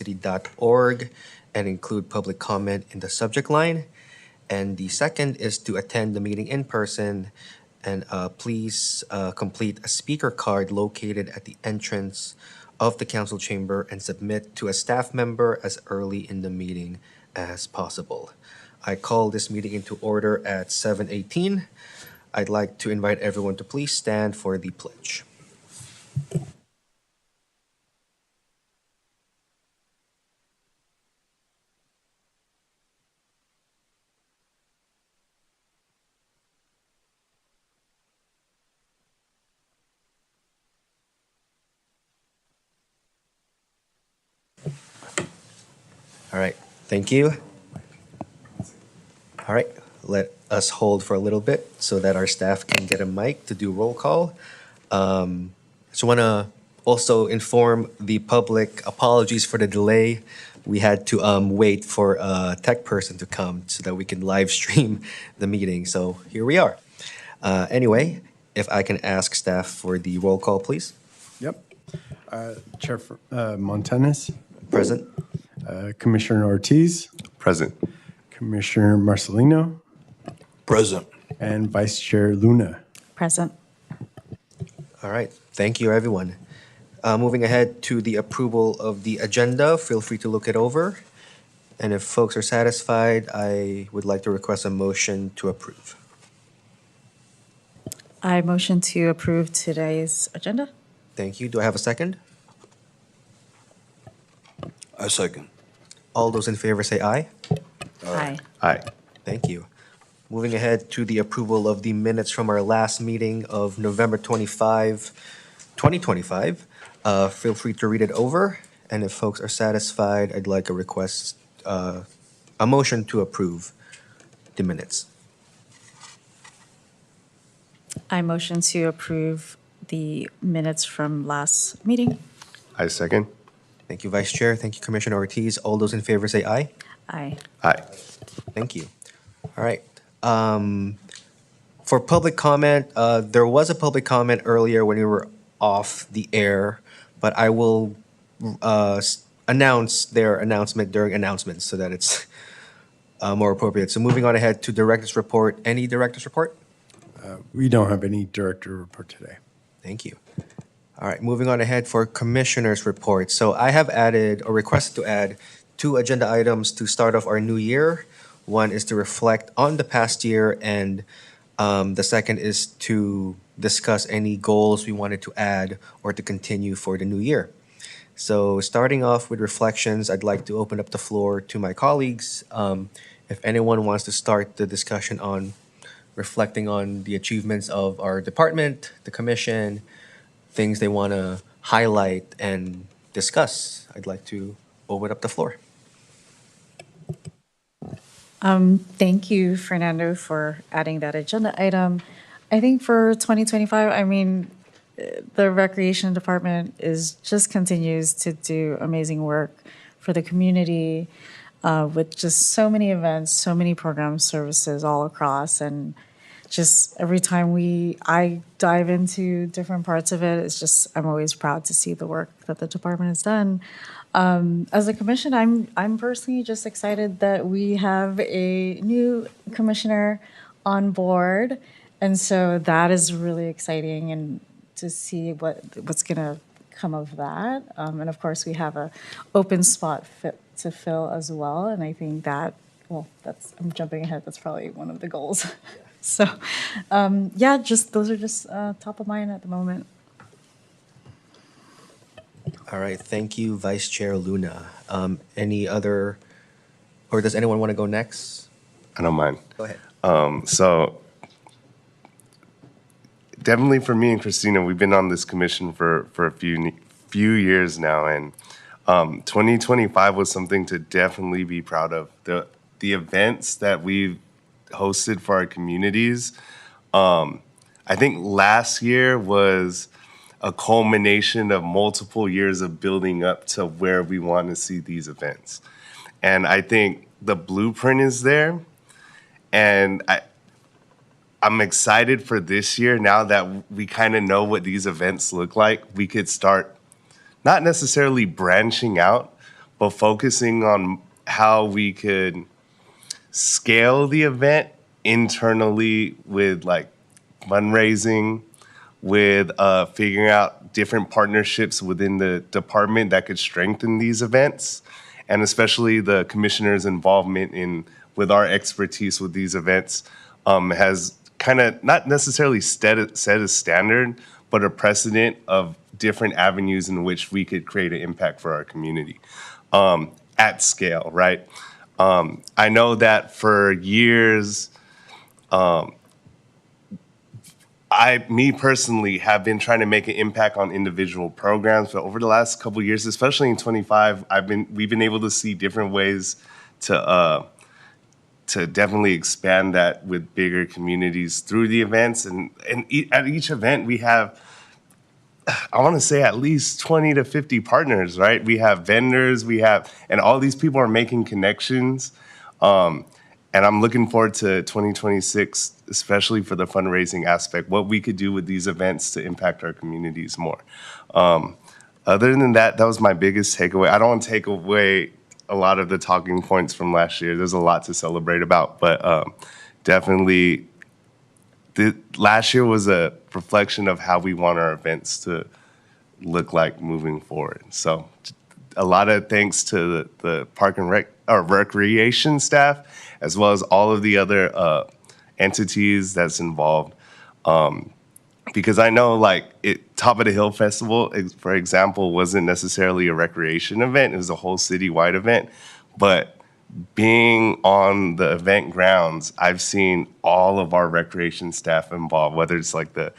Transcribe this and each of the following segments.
city.org and include public comment in the subject line. And the second is to attend the meeting in person. And please complete a speaker card located at the entrance of the council chamber and submit to a staff member as early in the meeting as possible. I call this meeting into order at 7:18. I'd like to invite everyone to please stand for the pledge. All right, thank you. All right, let us hold for a little bit so that our staff can get a mic to do roll call. Just want to also inform the public, apologies for the delay. We had to wait for a tech person to come so that we can live stream the meeting. So here we are. Anyway, if I can ask staff for the roll call, please. Yep. Chair Montanez, Present. Commissioner Ortiz, Present. Commissioner Marcelino, Present. and Vice Chair Luna. Present. All right, thank you, everyone. Moving ahead to the approval of the agenda, feel free to look it over. And if folks are satisfied, I would like to request a motion to approve. I motion to approve today's agenda. Thank you. Do I have a second? I second. All those in favor say aye. Aye. Aye. Thank you. Moving ahead to the approval of the minutes from our last meeting of November 25, 2025. Feel free to read it over. And if folks are satisfied, I'd like a request, a motion to approve the minutes. I motion to approve the minutes from last meeting. I second. Thank you, Vice Chair. Thank you, Commissioner Ortiz. All those in favor say aye. Aye. Aye. Thank you. All right. For public comment, there was a public comment earlier when we were off the air, but I will announce their announcement during announcements so that it's more appropriate. So moving on ahead to director's report. Any director's report? We don't have any director report today. Thank you. All right, moving on ahead for commissioners' report. So I have added or requested to add 2 agenda items to start off our new year. One is to reflect on the past year, and the second is to discuss any goals we wanted to add or to continue for the new year. So starting off with reflections, I'd like to open up the floor to my colleagues. If anyone wants to start the discussion on reflecting on the achievements of our department, the commission, things they want to highlight and discuss, I'd like to open up the floor. Thank you, Fernando, for adding that agenda item. I think for 2025, I mean, the recreation department just continues to do amazing work for the community with just so many events, so many programs, services all across, and just every time I dive into different parts of it, I'm always proud to see the work that the department has done. As a commission, I'm personally just excited that we have a new commissioner on board, and so that is really exciting, and to see what's gonna come of that. And of course, we have a open spot to fill as well, and I think that, well, I'm jumping ahead. That's probably one of the goals. So, yeah, those are just top of mind at the moment. All right, thank you, Vice Chair Luna. Any other, or does anyone want to go next? I don't mind. Go ahead. So definitely for me and Christina, we've been on this commission for a few years now, and 2025 was something to definitely be proud of. The events that we've hosted for our communities. I think last year was a culmination of multiple years of building up to where we want to see these events. And I think the blueprint is there. And I'm excited for this year now that we kind of know what these events look like. We could start not necessarily branching out, but but focusing on how we could scale the event internally with like fundraising, with figuring out different partnerships within the department that could strengthen these events, and especially the commissioner's involvement in with our expertise with these events has kind of not necessarily set a standard, but a precedent of different avenues in which we could create an impact for our community at scale, right? I know that for years, me personally have been trying to make an impact on individual programs, but over the last couple of years, especially in 25, we've been able to see different ways to definitely expand that with bigger communities through the events. And at each event, we have, I want to say, at least 20 to 50 partners, right? We have vendors, and all these people are making connections. And I'm looking forward to 2026, especially for the fundraising aspect, what we could do with these events to impact our communities more. Other than that, that was my biggest takeaway. I don't want to take away a lot of the talking points from last year. There's a lot to celebrate about, but definitely last year was a reflection of how we want our events to look like moving forward. So a lot of thanks to the Park and Recreation staff, as well as all of the other entities that's involved. Because I know Top of the Hill Festival, for example, wasn't necessarily a recreation event. It was a whole citywide event. But being on the event grounds, I've seen all of our recreation staff involved, whether it's like the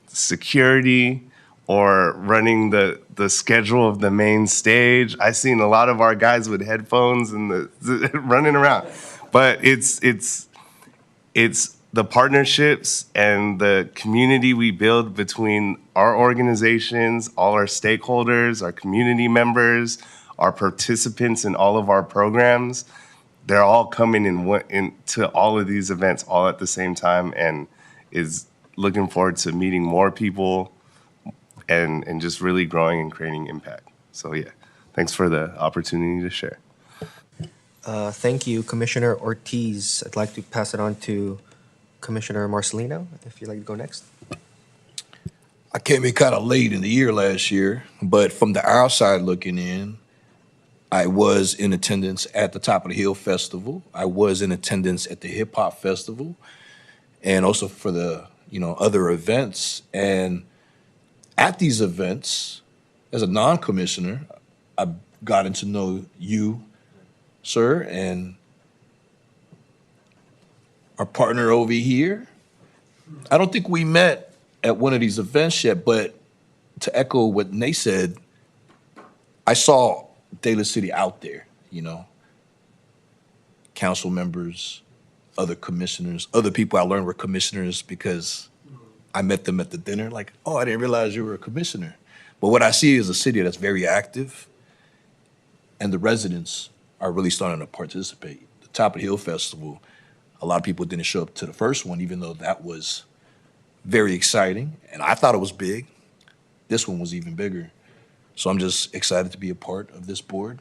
security or running the schedule of the main stage. I've seen a lot of our guys with headphones and running around. But it's the partnerships and the community we build between our organizations, all our stakeholders, our community members, our participants in all of our programs. They're all coming into all of these events all at the same time, and is looking forward to meeting more people and just really growing and creating impact. So yeah, thanks for the opportunity to share. Thank you, Commissioner Ortiz. I'd like to pass it on to Commissioner Marcelino, if you'd like to go next. I came in kind of late in the year last year, but from the outside looking in, I was in attendance at the Top of the Hill Festival. I was in attendance at the Hip Hop Festival, and also for the other events. And at these events, as a non-commissioner, I've gotten to know you, sir, and our partner over here. I don't think we met at one of these events yet, but to echo what Nate said, I saw Daly City out there, council members, other commissioners, other people I learned were commissioners because I met them at the dinner, like, oh, I didn't realize you were a commissioner. But what I see is a city that's very active, and the residents are really starting to participate. The Top of the Hill Festival, a lot of people didn't show up to the first one, even though that was very exciting, and I thought it was big. This one was even bigger. So I'm just excited to be a part of this board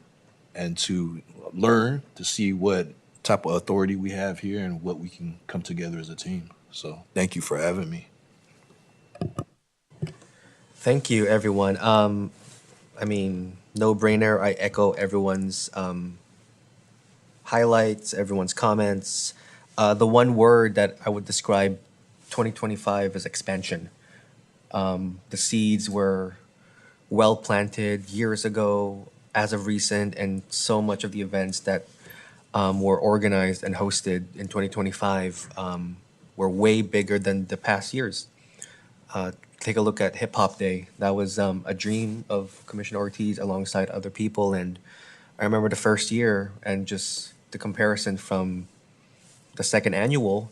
and to learn, to see what type of authority we have here and what we can come together as a team. So thank you for having me. Thank you, everyone. No brainer. I echo everyone's highlights, everyone's comments. The one word that I would describe 2025 as expansion. The seeds were well planted years ago, as of recent, and so much of the events that were organized and hosted in 2025 were way bigger than the past years. Take a look at Hip Hop Day. That was a dream of Commissioner Ortiz alongside other people, and I remember the first year and just the comparison from the second annual,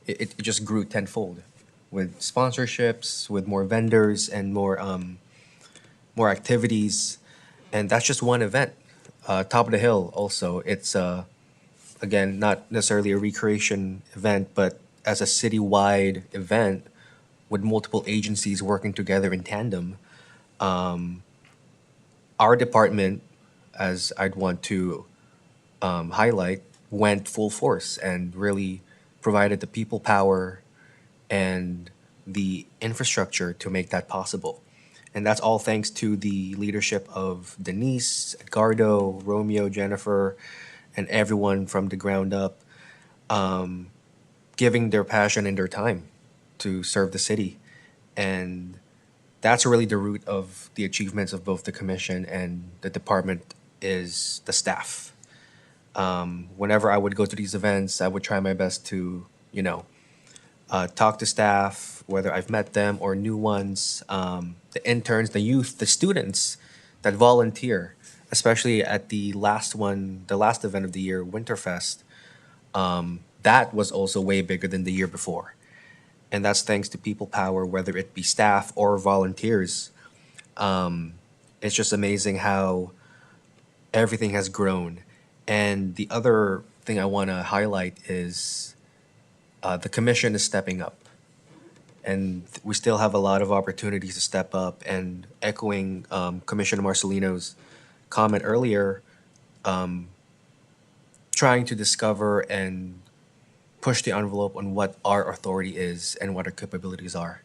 it just grew tenfold with sponsorships, with more vendors, and more activities. And that's just one event. Top of the Hill also, it's again, not necessarily a recreation event, but as a citywide event with multiple agencies working together in tandem. Our department as I'd want to highlight, went full force and really provided the people power and the infrastructure to make that possible. And that's all thanks to the leadership of Denise, Edgardo, Romeo, Jennifer, and everyone from the ground up, giving their passion and their time to serve the city. And that's really the root of the achievements of both the commission and the department is the staff. Whenever I would go to these events, I would try my best to, talk to staff, whether I've met them or new ones, the interns, the youth, the students that volunteer, especially at the last one, the last event of the year, Winterfest. That was also way bigger than the year before. And that's thanks to people power, whether it be staff or volunteers. It's just amazing how everything has grown. And the other thing I want to highlight is the commission is stepping up. And we still have a lot of opportunities to step up. And echoing Commissioner Marcelino's comment earlier, trying to discover and push the envelope on what our authority is and what our capabilities are.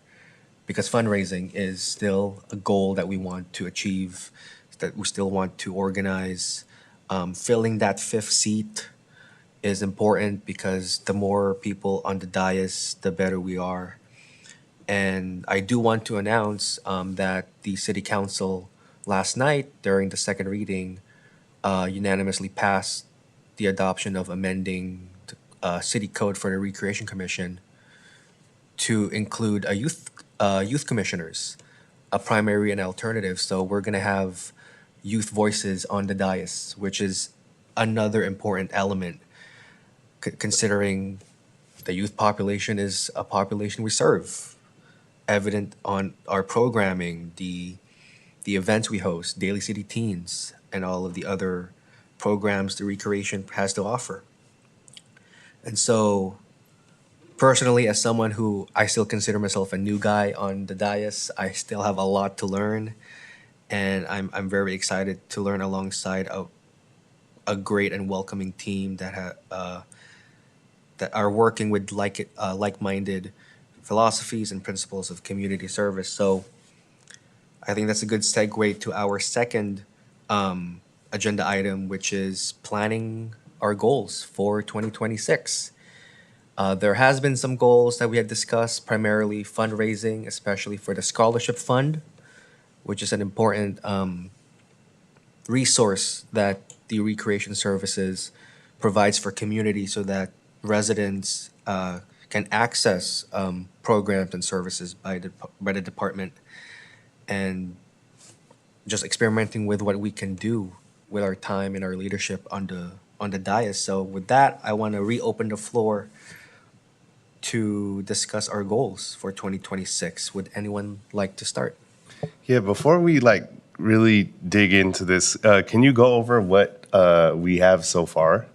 Because fundraising is still a goal that we want to achieve, that we still want to organize. Filling that fifth seat is important because the more people on the dais, the better we are. And I do want to announce that the City Council last night during the second reading unanimously passed the adoption of amending city code for the Recreation Commission to include a youth commissioners, a primary and alternative. So we're gonna have youth voices on the dais, which is another important element, considering the youth population is a population we serve, evident on our programming, the events we host, Daily City Teens, and all of the other programs the Recreation has to offer. And so, personally, as someone who I still consider myself a new guy on the dais, I still have a lot to learn, and I'm very excited to learn alongside a great and welcoming team that are working with like-minded philosophies and principles of community service. So, I think that's a good segue to our second agenda item, which is planning our goals for 2026. There has been some goals that we had discussed, primarily fundraising, especially for the scholarship fund, which is an important resource that the Recreation Services provides for community so that residents can access programs and services by the department, and just experimenting with what we can do with our time and our leadership on the dais. So with that, I want to reopen the floor to discuss our goals for 2026. Would anyone like to start? Yeah, before we really dig into this, can you go over what we have so far?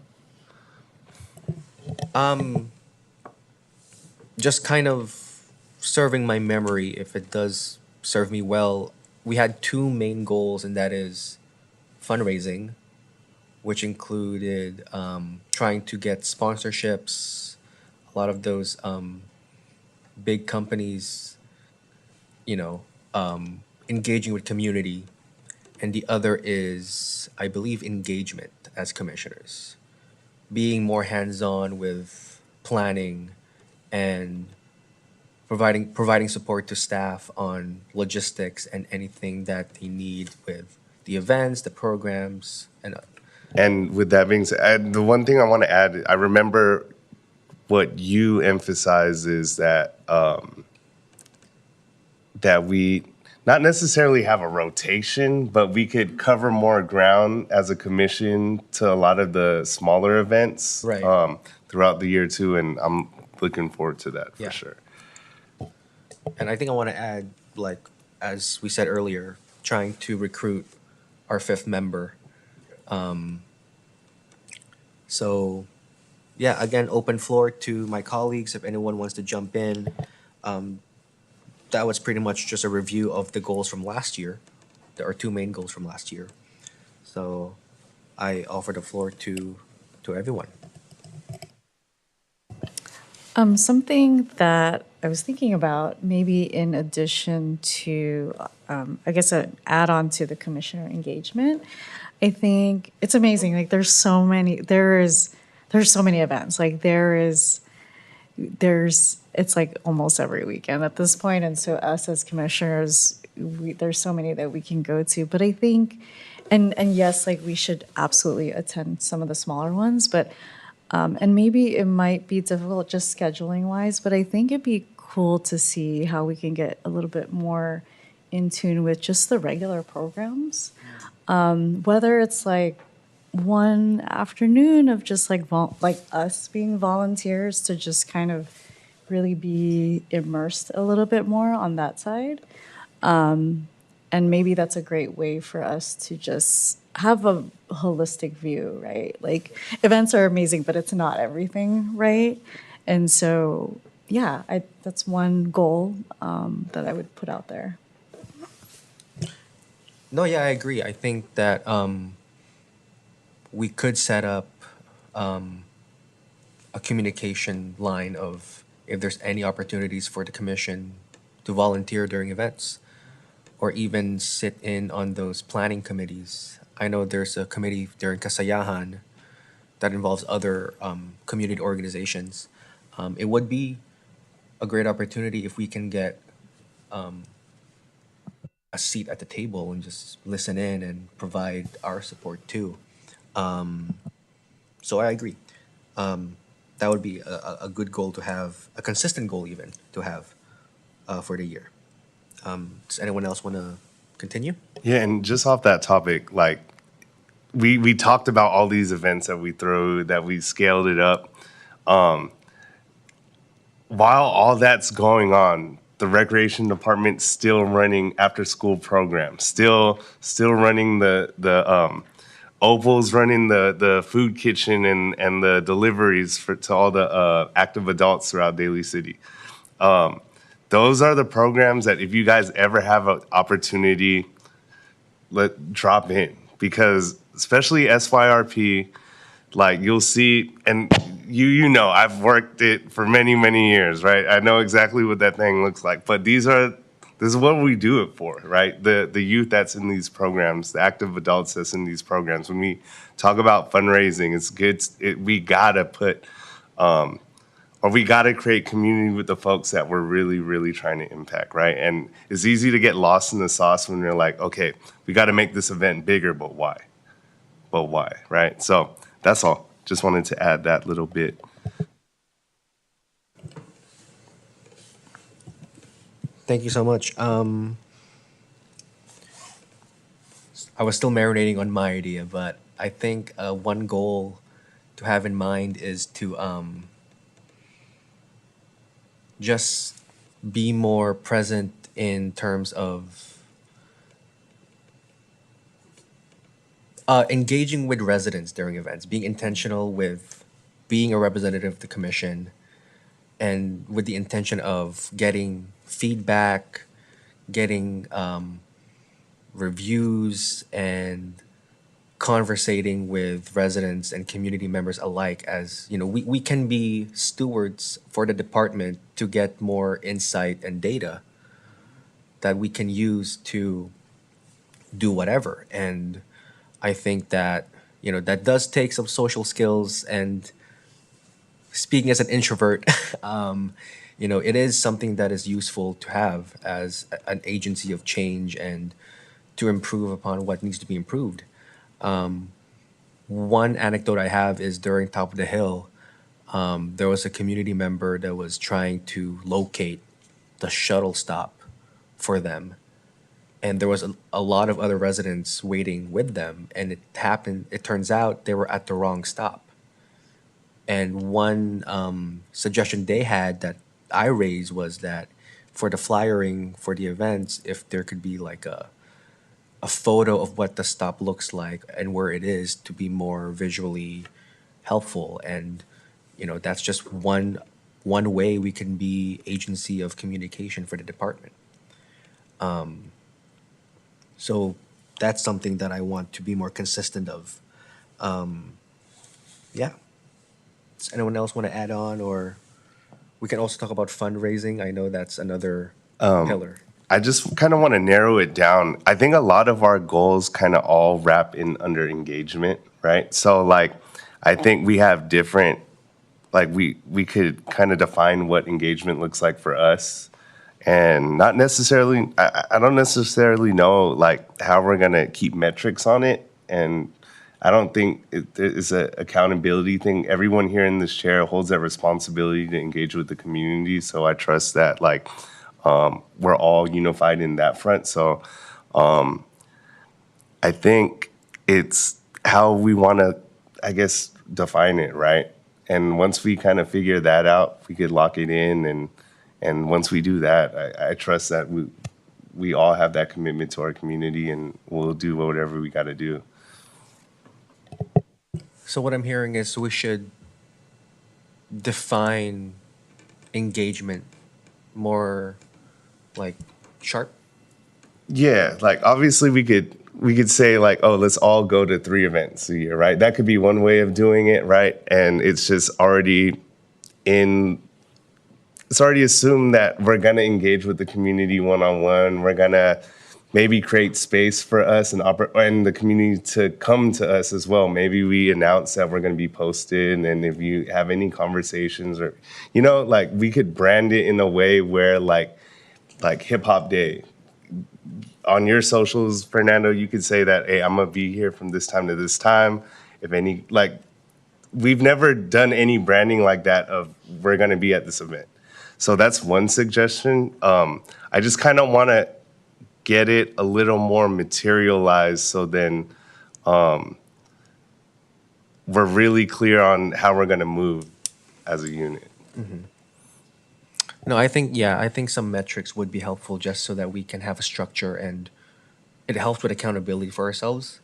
Just kind of serving my memory, if it does serve me well, we had two main goals, and that is fundraising, which included trying to get sponsorships, a lot of those big companies, engaging with community. And the other is, I believe, engagement as commissioners, being more hands-on with planning and providing support to staff on logistics and anything that they need with the events, the programs, and And with that being said, the one thing I want to add, I remember what you emphasize is that that we not necessarily have a rotation, but we could cover more ground as a commission to a lot of the smaller events Right. throughout the year too. And I'm looking forward to that for Yeah. sure. And I think I want to add, as we said earlier, trying to recruit our fifth member. So, yeah, again, open floor to my colleagues if anyone wants to jump in. That was pretty much just a review of the goals from last year. There are two main goals from last year. So I offer the floor to everyone. Something that I was thinking about, maybe in addition to, I guess, an add-on to the commissioner engagement. I think it's amazing. Like, there's so many events. Like, it's like almost every weekend at this point, and so us as commissioners, there's so many that we can go to. But I think, and yes, like we should absolutely attend some of the smaller ones, but and maybe it might be difficult just scheduling wise, but I think it'd be cool to see how we can get a little bit more in tune with just the regular programs. Whether it's like one afternoon of just like like us being volunteers to just kind of really be immersed a little bit more on that side. And maybe that's a great way for us to just have a holistic view, right? Like events are amazing, but it's not everything, right? And so, yeah, that's one goal that I would put out there. No, yeah, I agree. I think that we could set up a communication line of if there's any opportunities for the commission to volunteer during events or even sit in on those planning committees. I know there's a committee during Kasayahan that involves other community organizations. It would be a great opportunity if we can get a seat at the table and just listen in and provide our support too. So I agree. That would be a good goal to have, a consistent goal even to have for the year. Does anyone else want to continue? Yeah, and just off that topic, like we talked about all these events that we throw, that we scaled it up. While all that's going on, the recreation department's still running after school programs, still running the Opal's running the food kitchen and the deliveries to all the active adults throughout Daly City. Those are the programs that if you guys ever have an opportunity, drop in, because especially SYRP, like you'll see, and you know I've worked it for many years, right? I know exactly what that thing looks like. But this is what we do it for, right? The youth that's in these programs, the active adults that's in these programs. When we talk about fundraising, it's good. We gotta put, or we gotta create community with the folks that we're really trying to impact, right? And it's easy to get lost in the sauce when you're like, okay, we got to make this event bigger, but why? But why, right? So that's all. Just wanted to add that little bit. Thank you so much. I was still marinating on my idea, but I think one goal to have in mind is to just be more present in terms of engaging with residents during events, being intentional with being a representative of the commission, and with the intention of getting feedback, getting reviews, and conversating with residents and community members alike. As you know, we can be stewards for the department to get more insight and data that we can use to do whatever. And I think that, you know, that does take some social skills. And speaking as an introvert, you know, it is something that is useful to have as an agency of change and to improve upon what needs to be improved. One anecdote I have is during Top of the Hill, there was a community member that was trying to locate the shuttle stop for them. And there was a lot of other residents waiting with them. And it turns out they were at the wrong stop. And one suggestion they had that I raised was that for the flyering for the events, if there could be like a photo of what the stop looks like and where it is to be more visually helpful. And, you know, that's just one way we can be agency of communication for the department. So that's something that I want to be more consistent of. Yeah. Does anyone else want to add on, or we can also talk about fundraising? I know that's another pillar. I just kind of want to narrow it down. I think a lot of our goals kind of all wrap in under engagement, right? So like, I think we have different, like we could kind of define what engagement looks like for us, and not necessarily. I don't necessarily know like how we're gonna keep metrics on it, and I don't think it's a accountability thing. Everyone here in this chair holds that responsibility to engage with the community, so I trust that like. We're all unified in that front. So I think it's how we want to, I guess, define it, right? And once we kind of figure that out, we could lock it in. And once we do that, I trust that we all have that commitment to our community, and we'll do whatever we got to do. So what I'm hearing is we should define engagement more like sharp. Yeah, like obviously we could say like, oh, let's all go to 3 events a year, right? That could be one way of doing it, right? And it's just already it's already assumed that we're gonna engage with the community one-on-one. We're gonna maybe create space for us and the community to come to us as well. Maybe we announce that we're gonna be posted, and if you have any conversations or, like we could brand it in a way where like Hip Hop Day. On your socials, Fernando, you could say that, hey, I'm gonna be here from this time to this time. If any, like, we've never done any branding like that of we're gonna be at this event. So that's one suggestion. I just kind of want to get it a little more materialized, so then we're really clear on how we're gonna move as a unit. No, I think some metrics would be helpful just so that we can have a structure, and it helps with accountability for ourselves.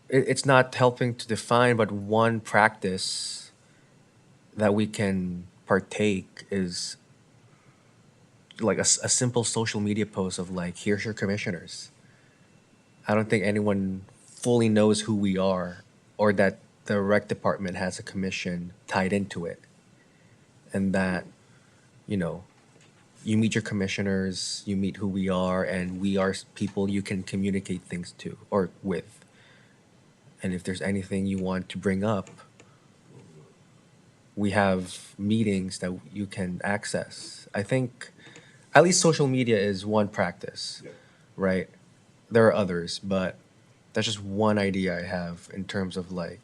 It's not helping to define, but one practice that we can partake is like a simple social media post of like, here's your commissioners. I don't think anyone fully knows who we are, or that the rec department has a commission tied into it. And that, you meet your commissioners, you meet who we are, and we are people you can communicate things to or with. And if there's anything you want to bring up, we have meetings that you can access. I think at least social media is one practice, right? There are others, but that's just one idea I have in terms of like,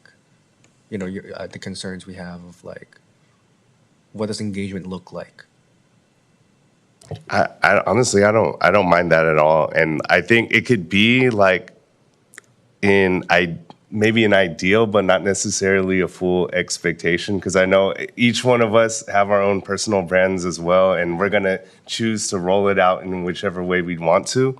the concerns we have of like, what does engagement look like? I honestly, I don't mind that at all, and I think it could be like maybe an ideal, but not necessarily a full expectation, because I know each one of us have our own personal brands as well, and we're gonna choose to roll it out in whichever way we'd want to.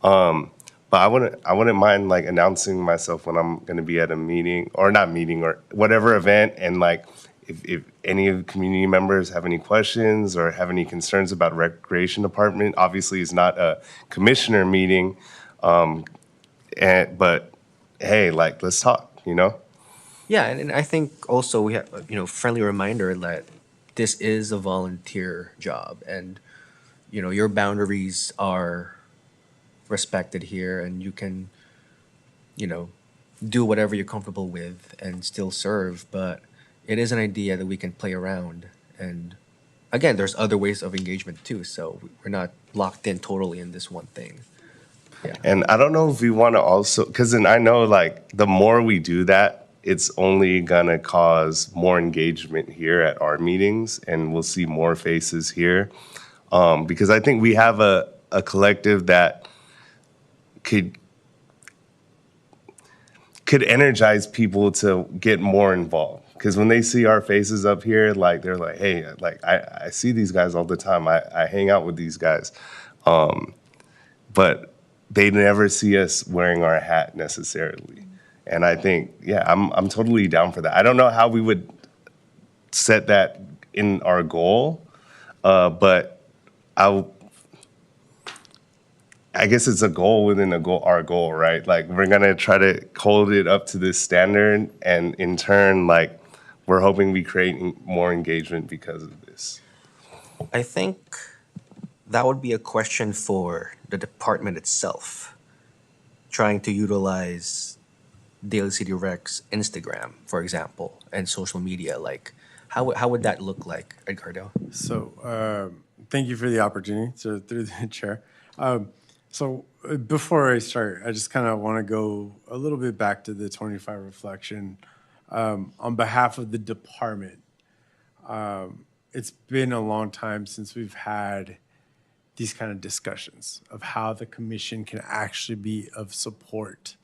But I wouldn't mind like announcing myself when I'm gonna be at a meeting or not meeting or whatever event, and like. If any of the community members have any questions or have any concerns about recreation department, obviously it's not a commissioner meeting, but hey, like let's talk, Yeah, and I think also we have, friendly reminder that this is a volunteer job, and, your boundaries are respected here, and you can, do whatever you're comfortable with and still serve, but it is an idea that we can play around. And again, there's other ways of engagement too, so we're not locked in totally in this one thing. Yeah. And I don't know if we want to also, because then I know like the more we do that, it's only gonna cause more engagement here at our meetings, and we'll see more faces here. Because I think we have a collective that could energize people to get more involved. Because when they see our faces up here, like they're like, hey, like I see these guys all the time. I hang out with these guys. But they never see us wearing our hat necessarily. And I think, yeah, I'm totally down for that. I don't know how we would set that in our goal, but I guess it's a goal within a goal, our goal, right? Like we're gonna try to hold it up to this standard, and in turn, like we're hoping we create more engagement because of this. I think that would be a question for the department itself, trying to utilize Daily City Rec's Instagram, for example, and social media. Like, how would that look like, Edgardo? So, thank you for the opportunity. So, through the chair. Before I start, I just kind of want to go a little bit back to the 25 reflection. On behalf of the department, it's been a long time since we've had these kind of discussions of how the commission can actually be of support.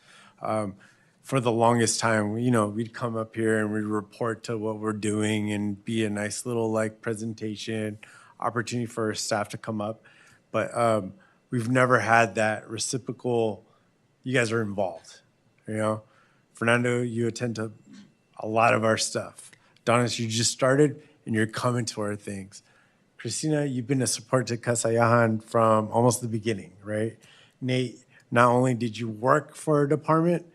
For the longest time, we'd come up here and we'd report to what we're doing and be a nice little like presentation, opportunity for our staff to come up. But we've never had that reciprocal, you guys are involved, Fernando, you attend to a lot of our stuff. Donis, you just started and you're coming to our things. Christina, you've been a support to Kasayahan from almost the beginning, right? Nate, not only did you work for a department,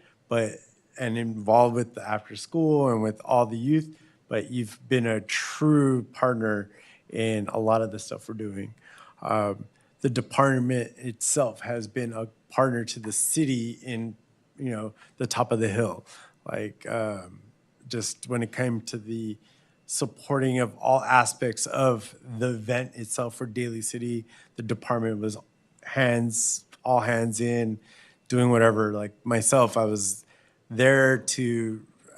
and involved with the after school and with all the youth, but you've been a true partner in a lot of the stuff we're doing. The department itself has been a partner to the city in, the top of the hill. Like, just when it came to the supporting of all aspects of the event itself for Daly City, the department was all hands in, doing whatever. Like myself, I was there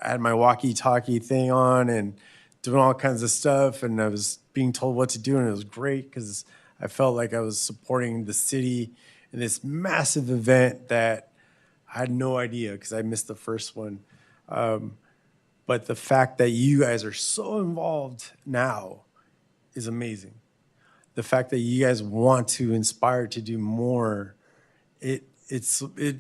I had my walkie-talkie thing on and doing all kinds of stuff, and I was being told what to do, and it was great because I felt like I was supporting the city in this massive event that I had no idea because I missed the first one. But the fact that you guys are so involved now is amazing. The fact that you guys want to inspire to do more, it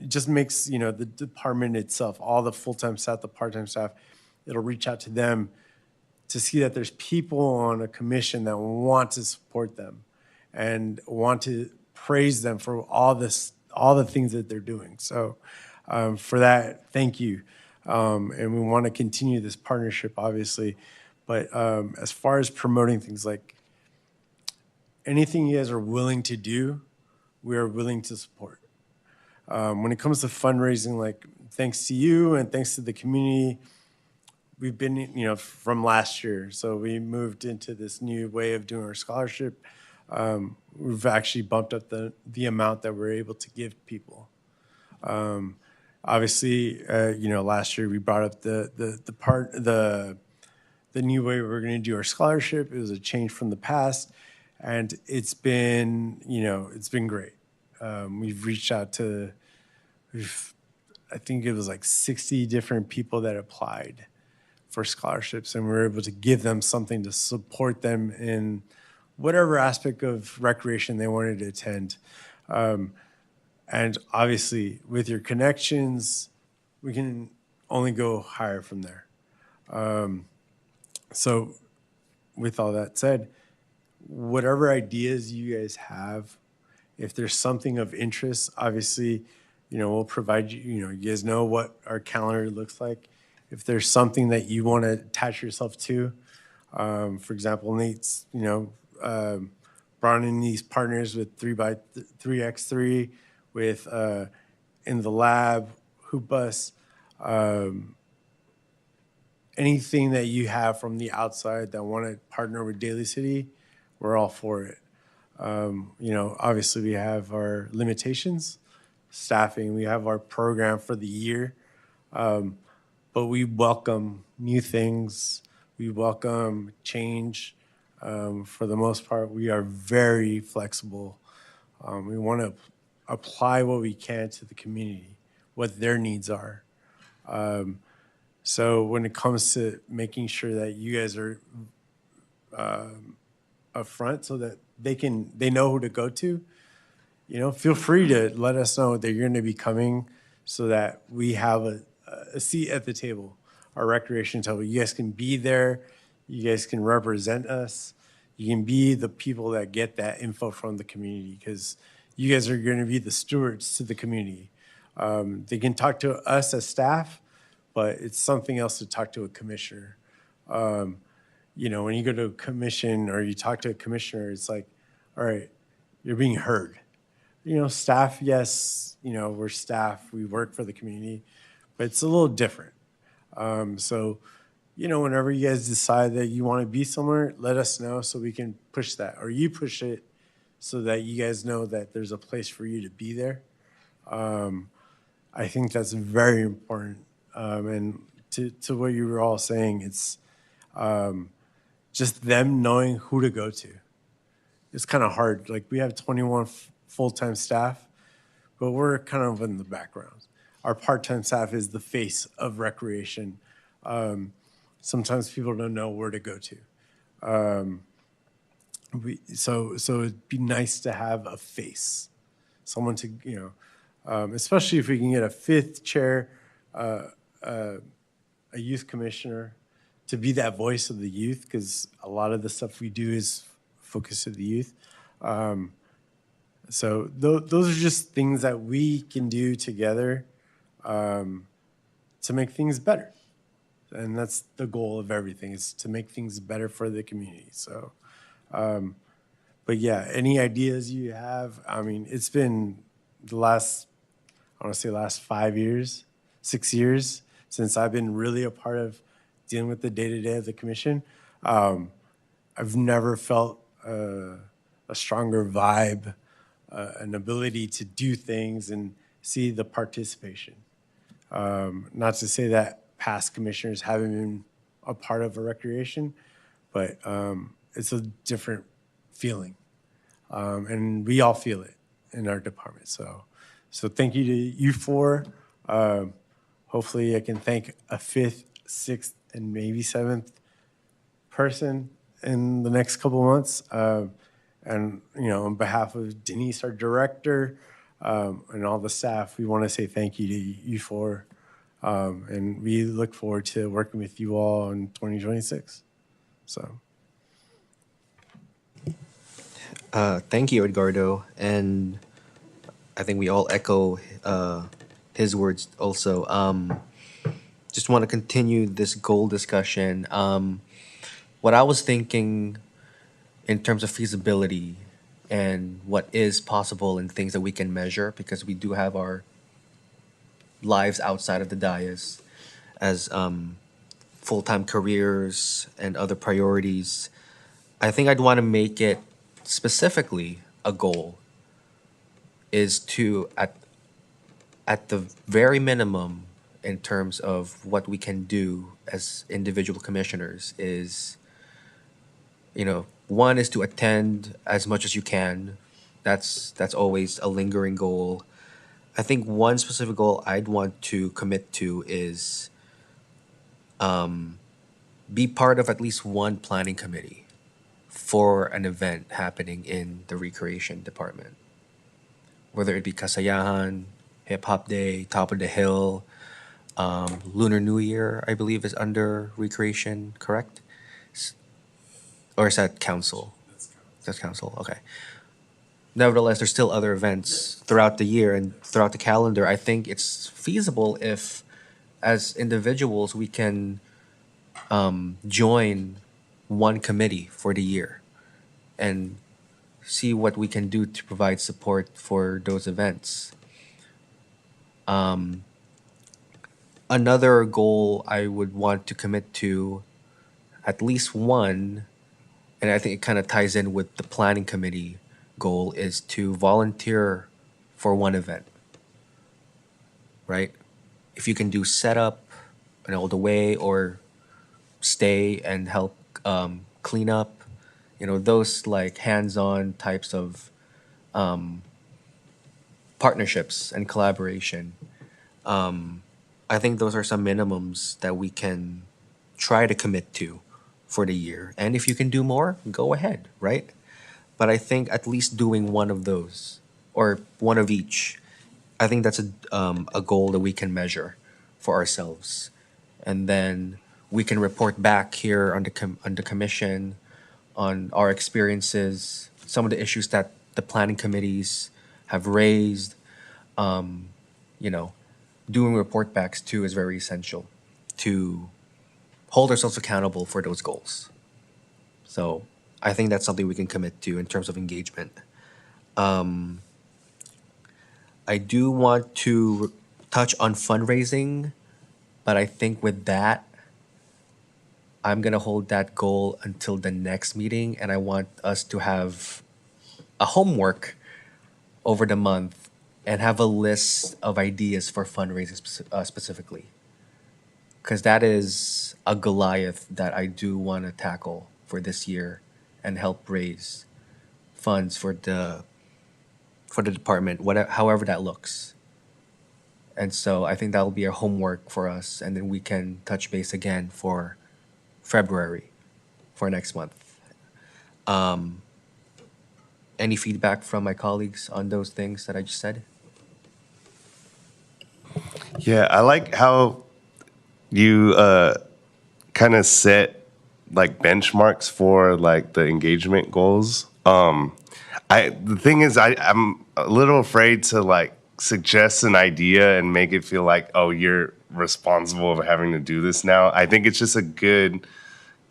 just makes, the department itself, all the full-time staff, the part-time staff, it'll reach out to them to see that there's people on a commission that want to support them and want to praise them for all the things that they're doing. So for that, thank you. And we want to continue this partnership, obviously. But as far as promoting things, like anything you guys are willing to do, we are willing to support. When it comes to fundraising, like thanks to you and thanks to the community, we've been, from last year. So we moved into this new way of doing our scholarship. We've actually bumped up the amount that we're able to give people. Obviously, last year we brought up the new way we're going to do our scholarship. It was a change from the past, and it's been great. We've reached out to, I think it was like 60 different people that applied for scholarships, and we were able to give them something to support them in whatever aspect of recreation they wanted to attend. And obviously, with your connections, we can only go higher from there. So with all that said, whatever ideas you guys have, if there's something of interest, obviously, we'll provide you, you guys know what our calendar looks like. If there's something that you want to attach yourself to, for example, Nate's, brought in these partners with 3x3, with In the Lab, Hoop Bus, anything that you have from the outside that want to partner with Daly City, we're all for it. Obviously we have our limitations, staffing, we have our program for the year, but we welcome new things. We welcome change. For the most part, we are very flexible. We want to apply what we can to the community, what their needs are. So when it comes to making sure that you guys are upfront so that they know who to go to, feel free to let us know that you're going to be coming so that we have a seat at the table, our recreation table. You guys can be there. You guys can represent us. You can be the people that get that info from the community because, you guys are going to be the stewards to the community. They can talk to us as staff, but it's something else to talk to a commissioner. You know, when you go to a commission or you talk to a commissioner, it's like, all right, you're being heard. You know, staff, yes, you know, we're staff, we work for the community, but it's a little different. So, you know, whenever you guys decide that you want to be somewhere, let us know so we can push that, or you push it so that you guys know that there's a place for you to be there. I think that's very important. And to what you were all saying, it's just them knowing who to go to. It's kind of hard. Like, we have 21 full-time staff, but we're kind of in the background. Our part-time staff is the face of recreation. Sometimes people don't know where to go to. So it'd be nice to have a face, someone to, you know, especially if we can get a fifth chair, a youth commissioner, to be that voice of the youth, because a lot of the stuff we do is focused at the youth. So those are just things that we can do together to make things better. And that's the goal of everything, is to make things better for the community. So, but yeah, any ideas you have? I mean, it's been the last, I want to say last 5 years, 6 years, since I've been really a part of dealing with the day-to-day of the commission. I've never felt a stronger vibe, an ability to do things and see the participation. Not to say that past commissioners haven't been a part of a recreation, but it's a different feeling. And we all feel it in our department. So thank you to you four. Hopefully I can thank a fifth, sixth, and maybe seventh person in the next couple of months. And, you know, on behalf of Denise, our director, and all the staff, we want to say thank you to you four. And we look forward to working with you all in 2026. So. Thank you, Edgardo. And I think we all echo his words also. Just want to continue this goal discussion. What I was thinking in terms of feasibility and what is possible and things that we can measure, because we do have our lives outside of the dais as full-time careers and other priorities. I think I'd want to make it specifically a goal is to, at the very minimum, in terms of what we can do as individual commissioners, is, you know, one is to attend as much as you can. That's always a lingering goal. I think one specific goal I'd want to commit to is be part of at least one planning committee for an event happening in the recreation department. Whether it be Kasayahan, Hip Hop Day, Top of the Hill, Lunar New Year, I believe, is under recreation, correct? Or is that council? That's council, okay. Nevertheless, there's still other events throughout the year and throughout the calendar. I think it's feasible if, as individuals, we can join one committee for the year and see what we can do to provide support for those events. Another goal I would want to commit to, at least one, and I think it kind of ties in with the planning committee goal, is to volunteer for one event, right? If you can do setup and all the way, or stay and help clean up, you know, those like hands-on types of partnerships and collaboration. I think those are some minimums that we can try to commit to for the year. And if you can do more, go ahead, right? But I think at least doing one of those, or one of each, I think that's a goal that we can measure for ourselves. And then we can report back here on the commission on our experiences, some of the issues that the planning committees have raised. You know, doing report backs too is very essential to hold ourselves accountable for those goals. So I think that's something we can commit to in terms of engagement. I do want to touch on fundraising, but I think with that, I'm gonna hold that goal until the next meeting, and I want us to have a homework over the month and have a list of ideas for fundraising specifically, because that is a Goliath that I do want to tackle for this year and help raise funds for the department, whatever, however that looks. And so I think that will be our homework for us, and then we can touch base again for February, for next month. Any feedback from my colleagues on those things that I just said? Yeah, I like how you kind of set like benchmarks for like the engagement goals. The thing is, I'm a little afraid to like suggest an idea and make it feel like, oh, you're responsible of having to do this now. I think it's just a good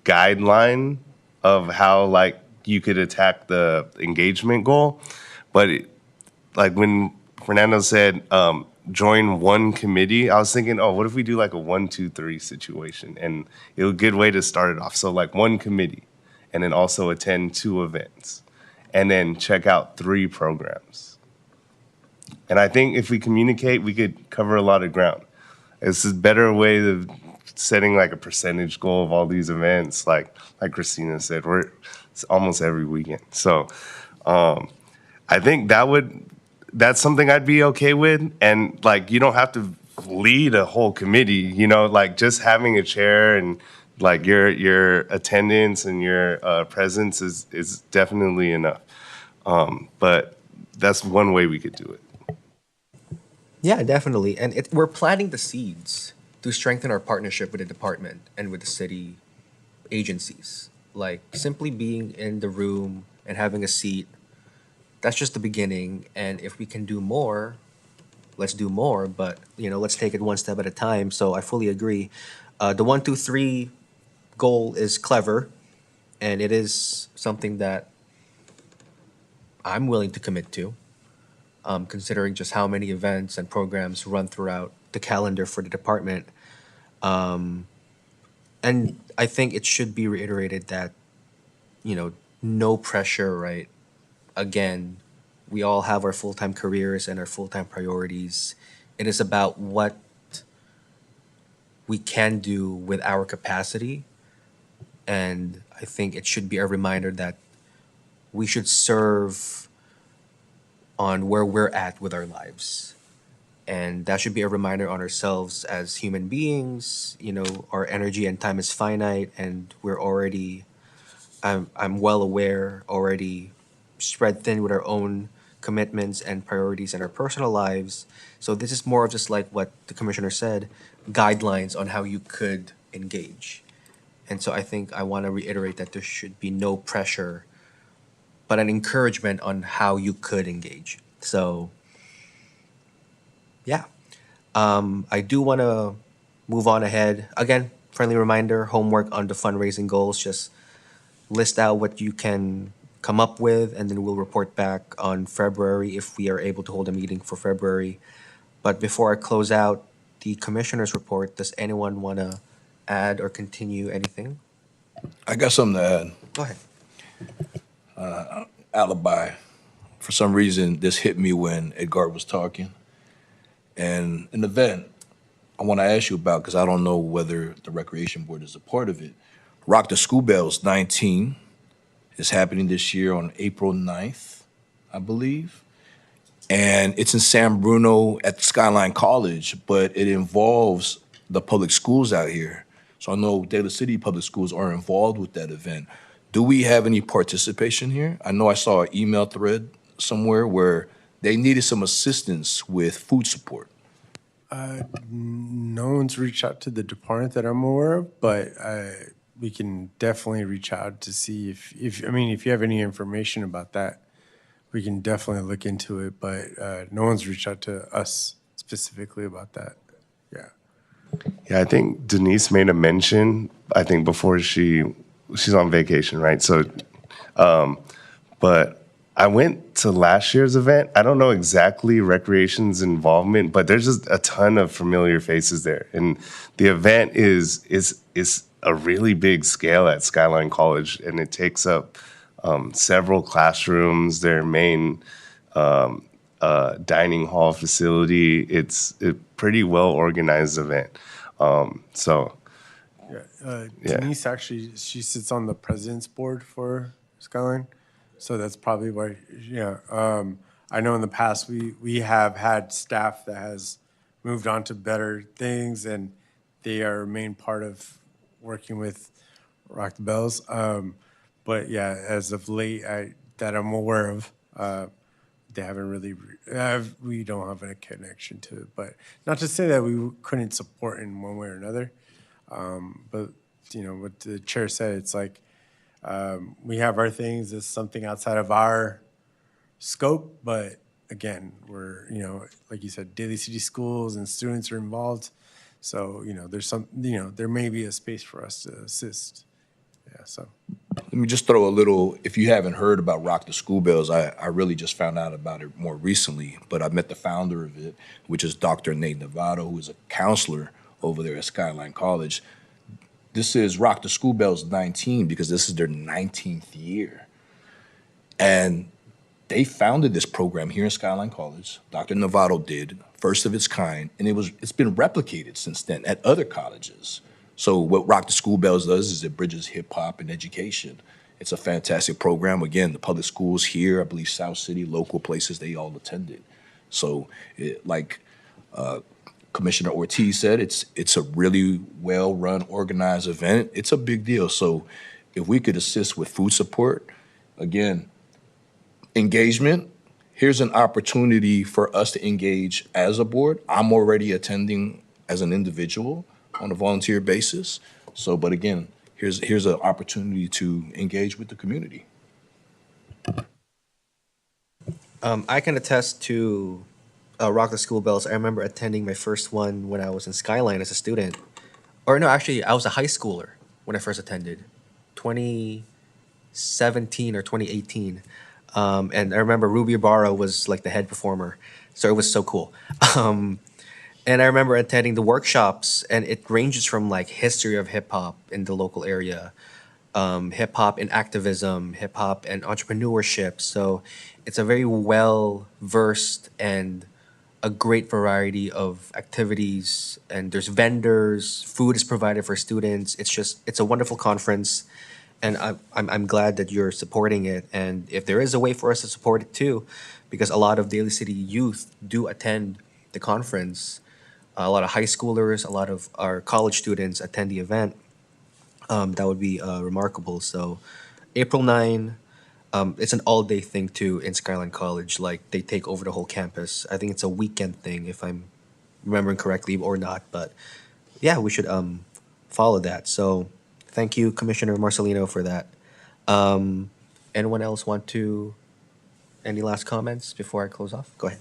guideline of how like you could attack the engagement goal. But like when Fernando said, join one committee, I was thinking, oh, what if we do like a 1, 2, 3 situation? And it was a good way to start it off. So like one committee, and then also attend 2 events, and then check out 3 programs. And I think if we communicate, we could cover a lot of ground. It's a better way of setting like a percentage goal of all these events. Like Christina said, it's almost every weekend. So I think that's something I'd be okay with. And like, you don't have to lead a whole committee, like just having a chair and like your attendance and your presence is definitely enough. But that's one way we could do it. Yeah, definitely. And we're planting the seeds to strengthen our partnership with the department and with the city agencies. Like simply being in the room and having a seat, that's just the beginning. And if we can do more, let's do more. But let's take it one step at a time. So I fully agree. The 1, 2, 3 goal is clever, and it is something that I'm willing to commit to, considering just how many events and programs run throughout the calendar for the department. And I think it should be reiterated that, no pressure, right? Again, we all have our full time careers and our full time priorities. It is about what we can do with our capacity. And I think it should be a reminder that we should serve on where we're at with our lives. And that should be a reminder on ourselves as human beings. Our energy and time is finite, and we're already, I'm well aware, already spread thin with our own commitments and priorities in our personal lives. So this is more of just like what the commissioner said, guidelines on how you could engage. And so I think I want to reiterate that there should be no pressure, but an encouragement on how you could engage. So, yeah. I do want to move on ahead. Again, friendly reminder, homework on the fundraising goals. Just list out what you can come up with, and then we'll report back on February if we are able to hold a meeting for February. But before I close out the commissioner's report, does anyone want to add or continue anything? I got something to add. Go ahead. Alibi. For some reason, this hit me when Edgar was talking. And an event I want to ask you about, because I don't know whether the Recreation Board is a part of it. Rock the School Bells 19 is happening this year on April 9th, I believe. And it's in San Bruno at Skyline College, but it involves the public schools out here. So I know Daly City Public Schools are involved with that event. Do we have any participation here? I know I saw an email thread somewhere where they needed some assistance with food support. No one's reached out to the department that I'm aware of, but we can definitely reach out to see if you have any information about that, we can definitely look into it, but no one's reached out to us specifically about that. Yeah. Yeah, I think Denise made a mention, I think before she's on vacation, right? So, but I went to last year's event. I don't know exactly Recreation's involvement, but there's just a ton of familiar faces there. And the event is a really big scale at Skyline College, and it takes up several classrooms, their main dining hall facility. It's a pretty well organized event. So Yeah. Yeah. Denise actually, she sits on the president's board for Skyline, so that's probably why. Yeah, I know in the past we have had staff that has moved on to better things, and they are a main part of working with Rock the Bells. But yeah, as of late, that I'm aware of, they haven't really. We don't have a connection to it, but not to say that we couldn't support in one way or another. But what the chair said, it's like we have our things. It's something outside of our scope, but again, we're like you said, Daly City schools and students are involved. So there's there may be a space for us to assist. Yeah. So Let me just throw a little, if you haven't heard about Rock the School Bells, I really just found out about it more recently, but I met the founder of it, which is Dr. Nate Novato, who is a counselor over there at Skyline College. This is Rock the School Bells 19 because this is their 19th year. And they founded this program here in Skyline College. Dr. Novato did, first of its kind, and it's been replicated since then at other colleges. So what Rock the School Bells does is it bridges hip hop and education. It's a fantastic program. Again, the public schools here, I believe South City, local places, they all attended. So like Commissioner Ortiz said, it's a really well-run, organized event. It's a big deal. So if we could assist with food support, again, engagement, here's an opportunity for us to engage as a board. I'm already attending as an individual on a volunteer basis. So, but again, here's an opportunity to engage with the community. I can attest to Rock the School Bells. I remember attending my first one when I was in Skyline as a student. Or no, actually, I was a high schooler when I first attended, 2017 or 2018. And I remember Ruby Ibarra was like the head performer. So it was so cool. And I remember attending the workshops, and it ranges from like history of hip hop in the local area, hip hop and activism, hip hop and entrepreneurship. So it's a very well versed and a great variety of activities. And there's vendors, food is provided for students. It's a wonderful conference, and I'm glad that you're supporting it. And if there is a way for us to support it too, because a lot of Daly City youth do attend the conference. A lot of high schoolers, a lot of our college students attend the event. That would be remarkable. So, April 9, it's an all-day thing too in Skyline College. Like they take over the whole campus. I think it's a weekend thing, if I'm remembering correctly, or not. But yeah, we should follow that. So, thank you, Commissioner Marcelino, for that. Anyone else want to? Any last comments before I close off? Go ahead.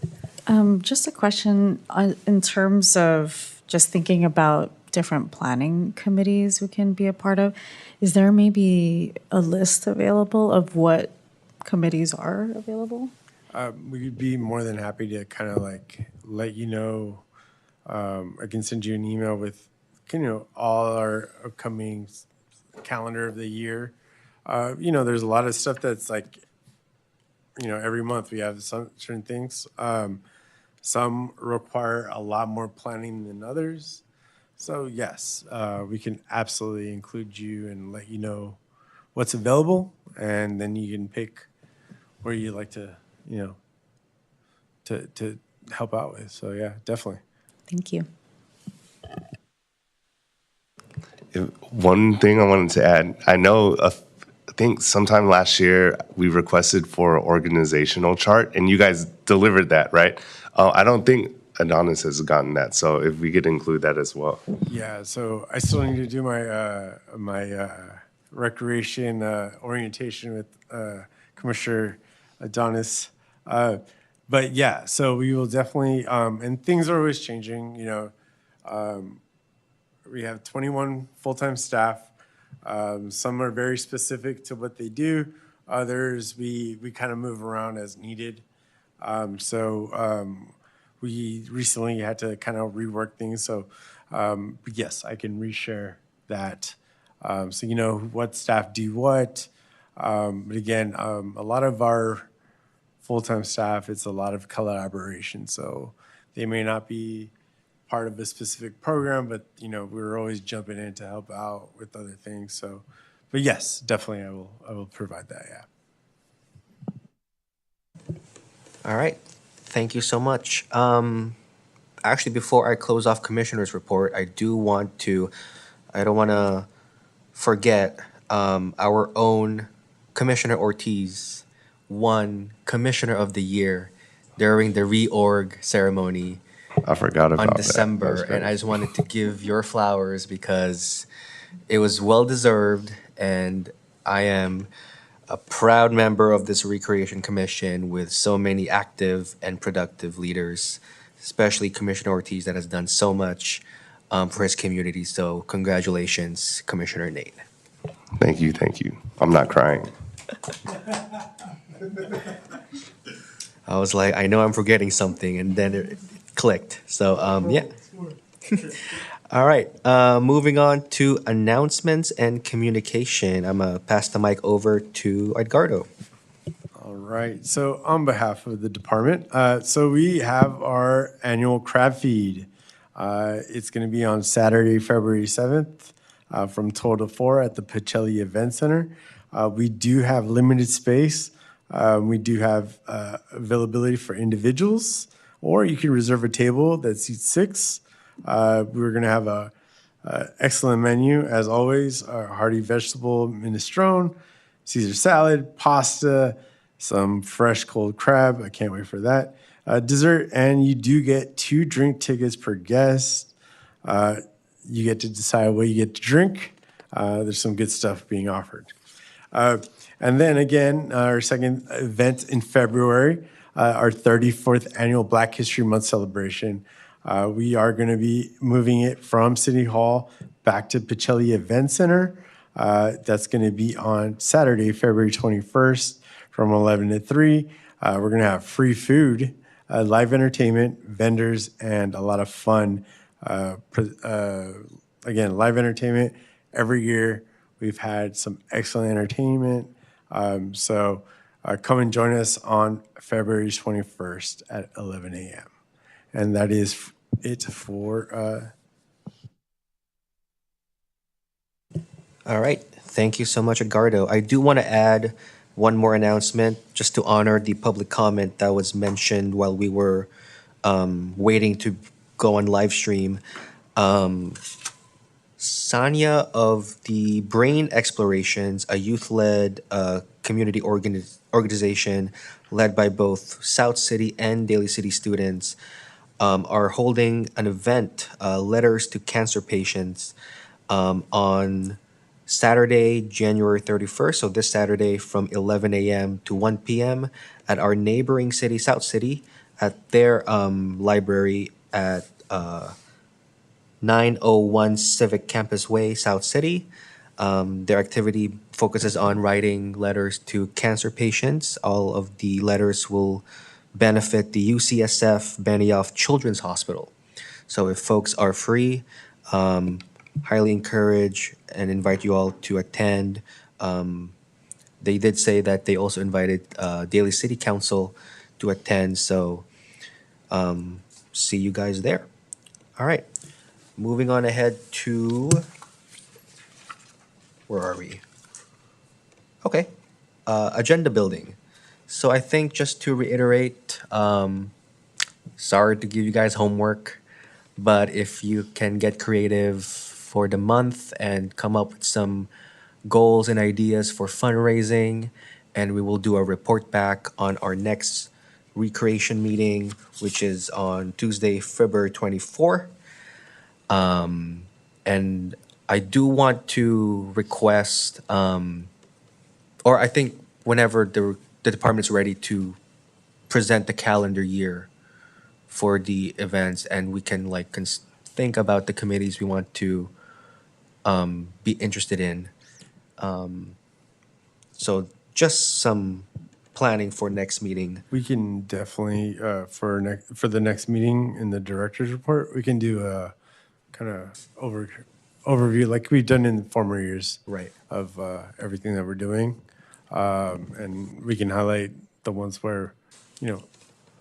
Just a question in terms of just thinking about different planning committees we can be a part of. Is there maybe a list available of what committees are available? we'd be more than happy to kind of like let you know. I can send you an email with all our upcoming calendar of the year. There's a lot of stuff that's like, every month we have some certain things. Some require a lot more planning than others. So yes, we can absolutely include you and let you know what's available, and then you can pick where you'd like to, to help out with. So yeah, definitely. Thank you. One thing I wanted to add, I know, I think sometime last year we requested for an organizational chart, and you guys delivered that, right? I don't think Adonis has gotten that, so if we could include that as well. Yeah, so I still need to do my recreation orientation with Commissioner Adonis. But yeah, so we will definitely, and things are always changing, we have 21 full-time staff. Some are very specific to what they do. Others, we kind of move around as needed. We recently had to kind of rework things. So yes, I can reshare that. So you know what staff do what. But again, a lot of our full-time staff, it's a lot of collaboration. So they may not be part of a specific program, but we're always jumping in to help out with other things. So, but yes, definitely I will provide that. Yeah. All right. Thank you so much. Actually, before I close off Commissioner's report, I don't want to forget our own Commissioner Ortiz won Commissioner of the Year during the reorg ceremony I forgot about on that. December, That's and great. I just wanted to give your flowers because it was well deserved, and I am a proud member of this Recreation Commission with so many active and productive leaders, especially Commissioner Ortiz that has done so much for his community. So congratulations, Commissioner Nate. Thank you, thank you. I'm not crying. I was like, I know I'm forgetting something, and then it clicked. So yeah. All right, moving on to announcements and communication. I'm gonna pass the mic over to Edgardo. All right. So on behalf of the department, so we have our annual crab feed. It's going to be on Saturday, February 7th, from 12 to 4 at the Pacelli Event Center. We do have limited space. We do have availability for individuals, or you can reserve a table that seats 6. We're going to have a excellent menu, as always, our hearty vegetable minestrone, Caesar salad, pasta, some fresh cold crab. I can't wait for that. Dessert, and you do get 2 drink tickets per guest. You get to decide what you get to drink. There's some good stuff being offered. And then again, our second event in February, our 34th annual Black History Month celebration. We are going to be moving it from City Hall back to Pacelli Event Center. That's going to be on Saturday, February 21st from 11 to 3. We're going to have free food, live entertainment, vendors, and a lot of fun. Again, live entertainment. Every year we've had some excellent entertainment. So come and join us on February 21st at 11 a.m. And that is it for. All right. Thank you so much, Edgardo. I do want to add one more announcement just to honor the public comment that was mentioned while we were waiting to go on live stream. Sanya of the Brain Explorations, a youth-led community organization led by both South City and Daly City students, are holding an event, Letters to Cancer Patients, on Saturday, January 31st, so this Saturday from 11 a.m. to 1 p.m. at our neighboring city, South City, at their library at 901 Civic Campus Way, South City. Their activity focuses on writing letters to cancer patients. All of the letters will benefit the UCSF Benioff Children's Hospital. So if folks are free, highly encourage and invite you all to attend. They did say that they also invited Daly City Council to attend, so see you guys there. All right, moving on ahead to, where are we? Okay, agenda building. So I think just to reiterate, sorry to give you guys homework, but if you can get creative for the month and come up with some goals and ideas for fundraising, and we will do a report back on our next recreation meeting, which is on Tuesday, February 24. And I do want to request, or I think whenever the department's ready to present the calendar year for the events, and we can like think about the committees we want to be interested in. So just some planning for next meeting. We can definitely, for the next meeting in the director's report, we can do a kind of overview like we've done in former years. Right. Of everything that we're doing. And we can highlight the ones where,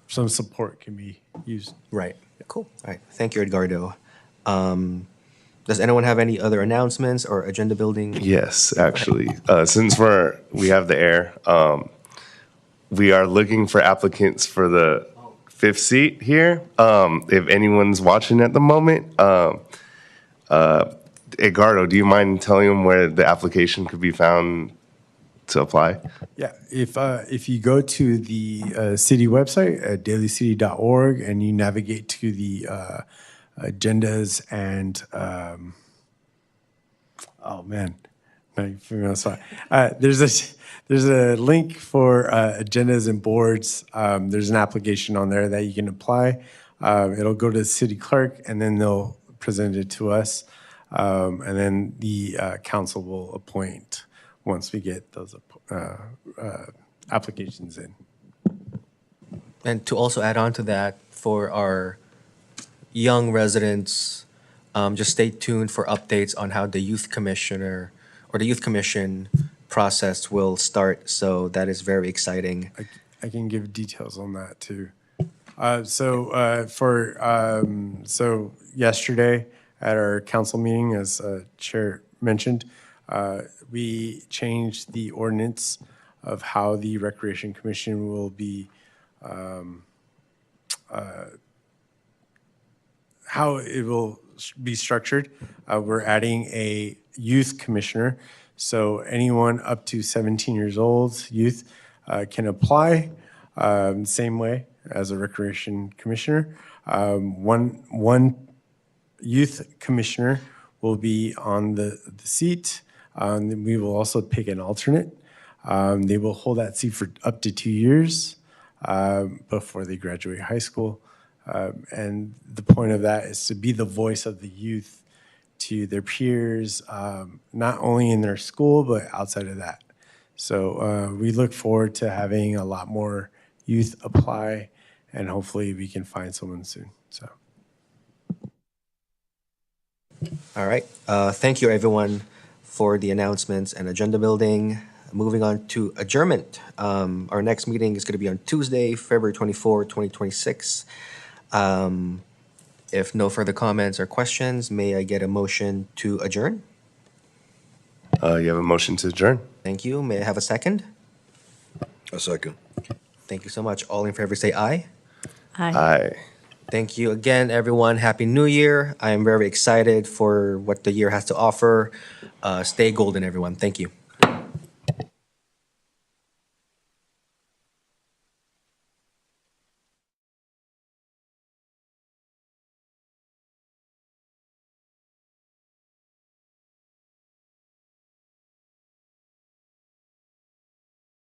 some support can be used. Right. Cool. All right. Thank you, Edgardo. Does anyone have any other announcements or agenda building? Yes, actually, since we have the air, we are looking for applicants for the 5th seat here. If anyone's watching at the moment, Edgardo, do you mind telling them where the application could be found to apply? Yeah, if you go to the city website at dailycity.org and you navigate to the agendas and, oh man, now you put me on the spot. There's a link for agendas and boards. There's an application on there that you can apply. It'll go to the city clerk and then they'll present it to us. And then the council will appoint once we get those applications in. And to also add on to that, for our young residents, just stay tuned for updates on how the youth commissioner or the youth commission process will start. So that is very exciting. I can give details on that too. So yesterday at our council meeting, as Chair mentioned, we changed the ordinance of how the Recreation Commission will be, how it will be structured. We're adding a youth commissioner. So anyone up to 17 years old, youth, can apply same way as a Recreation Commissioner. One youth commissioner will be on the seat. We will also pick an alternate. They will hold that seat for up to 2 years before they graduate high school. And the point of that is to be the voice of the youth to their peers, not only in their school, but outside of that. So we look forward to having a lot more youth apply, and hopefully we can find someone soon. So. All right. Thank you, everyone, for the announcements and agenda building. Moving on to adjournment. Our next meeting is going to be on Tuesday, February 24, 2026. If no further comments or questions, may I get a motion to adjourn? You have a motion to adjourn? Thank you. May I have a second? A second. Thank you so much. All in favor say aye. Aye. Thank you again, everyone. Happy New Year. I am very excited for what the year has to offer. Stay golden, everyone. Thank you.